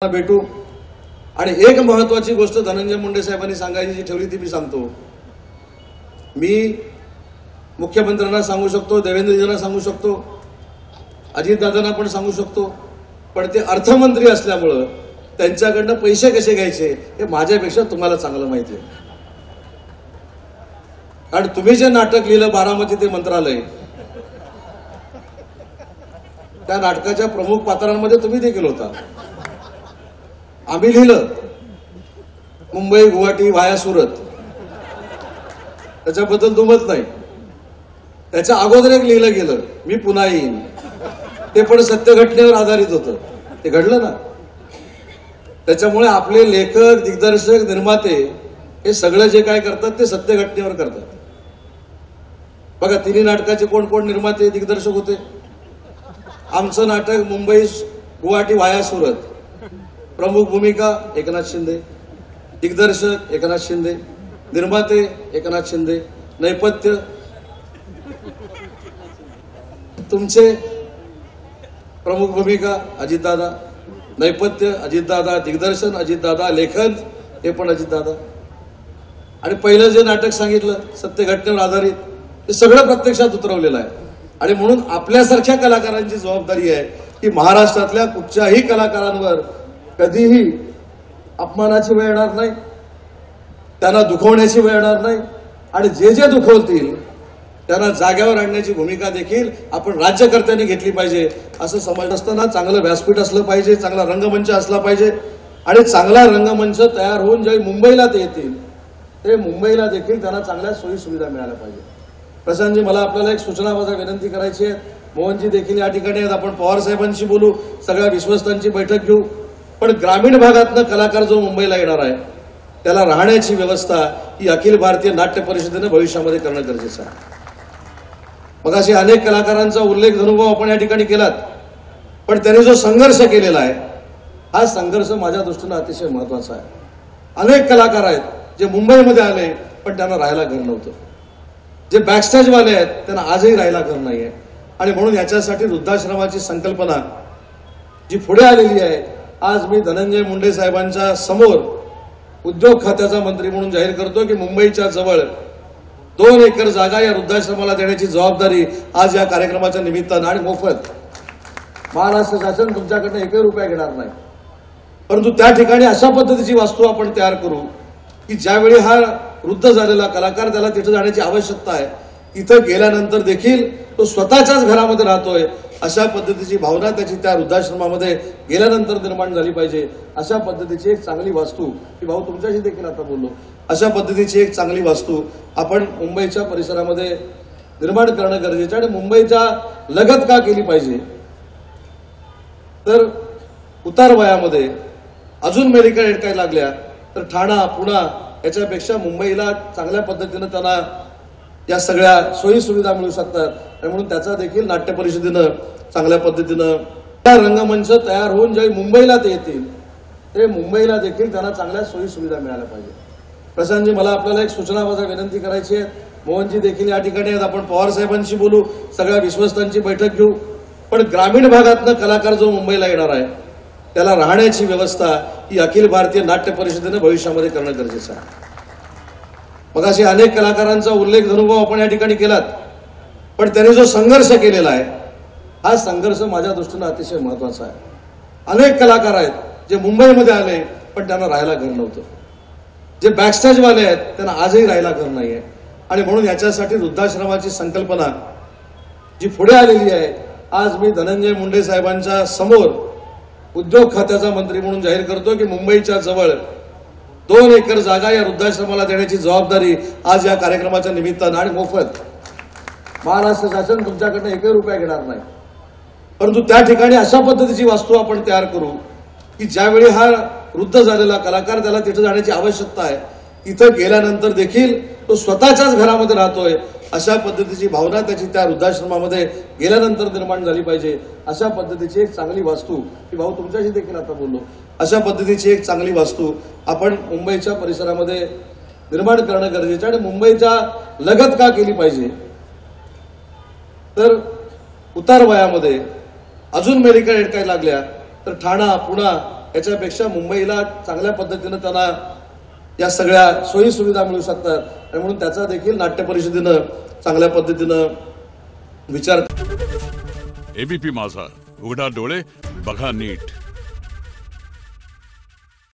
भेटू। आणि एक महत्त्वाची गोष्ट धनंजय मुंडे साहेबांनी सांगायची जी ठेवली ती मी सांगतो। मी मुख्यमंत्र्यांना सांगू शकतो, देवेंद्रजींना सांगू शकतो, अजितदादांना पण सांगू शकतो, पण ते अर्थमंत्री असल्यामुळे त्यांच्याकडनं पैसे कसे घ्यायचे हे माझ्यापेक्षा तुम्हाला चांगलं माहिती आहे। कारण तुम्ही जे नाटक लिहिलं बारामती ते मंत्रालय, त्या नाटकाच्या प्रमुख पात्रांमध्ये तुम्ही देखील होता। आम्ही लिहिलं मुंबई गुवाहाटी व्हाया सुरत, त्याच्याबद्दल दुमत नाही। त्याच्या अगोदर एक लिहिलं गेलं मी पुन्हा येईन, ते पण सत्य घटनेवर आधारित होतं, ते घडलं ना। त्याच्यामुळे आपले लेखक, दिग्दर्शक, निर्माते हे सगळं जे काय करतात ते सत्य घटनेवर करतात। बघा तिन्ही नाटकाचे कोण कोण निर्माते दिग्दर्शक होते। आमचं नाटक मुंबई गुवाहाटी व्हाया सुरत, प्रमुख भूमिका एकनाथ शिंदे, दिग्दर्शक एकनाथ शिंदे, निर्माते एकनाथ शिंदे, नेपथ्य तुमचे, प्रमुख भूमिका अजितदादा, नेपथ्य अजितदादा, दिग्दर्शन अजितदादा, लेखन हे पण अजितदादा। आणि पहिलं जे नाटक सांगितलं सत्य घटनेवर आधारित ते सगळं प्रत्यक्षात उतरवलेलं आहे। आणि म्हणून आपल्यासारख्या कलाकारांची जबाबदारी आहे की महाराष्ट्रातल्या कुठच्याही कलाकारांवर कधीही अपमानाची वेळ येणार नाही, त्यांना दुखवण्याची वेळ येणार नाही, आणि जे जे दुखवतील त्यांना जाग्यावर आणण्याची भूमिका देखील आपण राज्यकर्त्यांनी घेतली पाहिजे। असं समजत असताना चांगलं व्यासपीठ असलं पाहिजे, चांगला रंगमंच असला पाहिजे, आणि चांगला रंगमंच तयार होऊन जे मुंबईला ते येतील ते मुंबईला देखील त्यांना चांगल्या सोयी सुविधा मिळाल्या पाहिजे। प्रशांतजी, मला आपल्याला एक सूचना विनंती करायची आहे। मोहनजी देखील या ठिकाणी आहेत, आपण पवार साहेबांशी बोलू, सगळ्या विश्वस्तांची बैठक घेऊ। पण ग्रामीण भागातनं कलाकार जो मुंबईला येणार आहे त्याला राहण्याची व्यवस्था ही अखिल भारतीय नाट्य परिषदेने भविष्यामध्ये करणं गरजेचं आहे। मग असे अनेक कलाकारांचा उल्लेख धनुभाव आपण या ठिकाणी केलात, पण त्यांनी जो संघर्ष केलेला आहे हा संघर्ष माझ्या दृष्टीने अतिशय महत्वाचा आहे। अनेक कलाकार आहेत जे मुंबईमध्ये आले पण त्यांना राहायला घर नव्हतं, जे बॅकस्टेजवाले आहेत त्यांना आजही राहायला घर नाहीये। आणि म्हणून याच्यासाठी वृद्धाश्रमाची संकल्पना जी पुढे आलेली आहे, आज मी धनंजय मुंडे साहेबांच्या समोर उद्योग खात्याचा मंत्री म्हणून जाहीर करतो की मुंबईच्या जवळ 2 एकर जागा या वृद्धाश्रमाला देण्याची जबाबदारी आज या कार्यक्रमाच्या निमित्तानं आणि मोफत महाराष्ट्र शासन तुमच्याकडनं 1 रुपया घेणार नाही। परंतु त्या ठिकाणी अशा पद्धतीची वास्तू आपण तयार करू की ज्यावेळी हा वृद्ध झालेला कलाकार त्याला तिथे जाण्याची आवश्यकता आहे, तिथं गेल्यानंतर देखील तो स्वतःच्याच घरामध्ये राहतोय अशा पद्धतीची भावना त्याची त्या वृद्धाश्रमामध्ये गेल्यानंतर निर्माण झाली पाहिजे। अशा पद्धतीची एक चांगली वास्तू, की भाऊ तुमच्याशी देखील आता बोललो, अशा पद्धतीची एक चांगली वास्तू आपण मुंबईच्या परिसरामध्ये निर्माण करणं गरजेचं आहे। आणि मुंबईच्या लगत का केली पाहिजे तर उतार वयामध्ये अजून मेडिकल एड काय लागल्या तर ठाणा पुणा याच्यापेक्षा मुंबईला चांगल्या पद्धतीनं त्यांना या सगळ्या सोयी सुविधा मिळू शकतात। आणि म्हणून त्याचा देखील नाट्य परिषदेनं चांगल्या पद्धतीनं रंगमंच तयार होऊन जे मुंबईला ते येतील ते मुंबईला देखील त्यांना चांगल्या सोयी सुविधा मिळाल्या पाहिजे। प्रशांतजी, मला आपल्याला एक सूचना विनंती करायची आहे। मोहनजी देखील या ठिकाणी आहेत, आपण पवार साहेबांशी बोलू, सगळ्या विश्वस्तांची बैठक घेऊ। पण ग्रामीण भागातनं कलाकार जो मुंबईला येणार आहे त्याला राहण्याची व्यवस्था ही अखिल भारतीय नाट्य परिषदेने भविष्यामध्ये करणं गरजेचं आहे। मग असे अनेक कलाकारांचा उल्लेख धनुभाव आपण या ठिकाणी केलात, पण त्यांनी जो संघर्ष केलेला आहे हा संघर्ष माझ्या दृष्टीने अतिशय महत्वाचा आहे। अनेक कलाकार आहेत जे मुंबईमध्ये आले पण त्यांना राहायला घर नव्हतं, जे बॅकस्टेजवाले आहेत त्यांना आजही राहायला घर नाहीये। आणि म्हणून याच्यासाठी वृद्धाश्रमाची संकल्पना जी पुढे आलेली आहे, आज मी धनंजय मुंडे साहेबांच्या समोर उद्योग खात्याचा मंत्री म्हणून जाहीर करतो की मुंबईच्या जवळ 2 एकर जागा या वृद्धाश्रमाला देण्याची जबाबदारी आज या कार्यक्रमाच्या निमित्तानं आणि मोफत महाराष्ट्र शासन तुमच्याकडनं 1 रुपया घेणार नाही। परंतु त्या ठिकाणी अशा पद्धतीची वास्तू आपण तयार करू की ज्यावेळी हा वृद्ध झालेला कलाकार त्याला तिथे जाण्याची आवश्यकता आहे, तिथं गेल्यानंतर देखील तो स्वतःच्याच घरामध्ये राहतोय अशा पद्धतीची भावना त्याची त्या वृद्धाश्रमामध्ये गेल्यानंतर निर्माण झाली पाहिजे। अशा पद्धतीची एक चांगली वास्तू, की भाऊ तुमच्याशी देखील आता बोललो, अशा पद्धतीची एक चांगली वास्तू आपण मुंबईच्या परिसरामध्ये निर्माण करणं गरजेचं आहे। आणि मुंबईच्या लगत का केली पाहिजे तर उतार वयामध्ये अजून मेडिकल एड काय लागल्या तर ठाणा पुणा याच्यापेक्षा मुंबईला चांगल्या पद्धतीनं त्यांना या सगळ्या सोयी सुविधा मिळू शकतात आणि म्हणून त्याचा देखील नाट्य परिषदेनं चांगल्या पद्धतीनं विचार. एबीपी माझा, उघडा डोळे बघा नीट.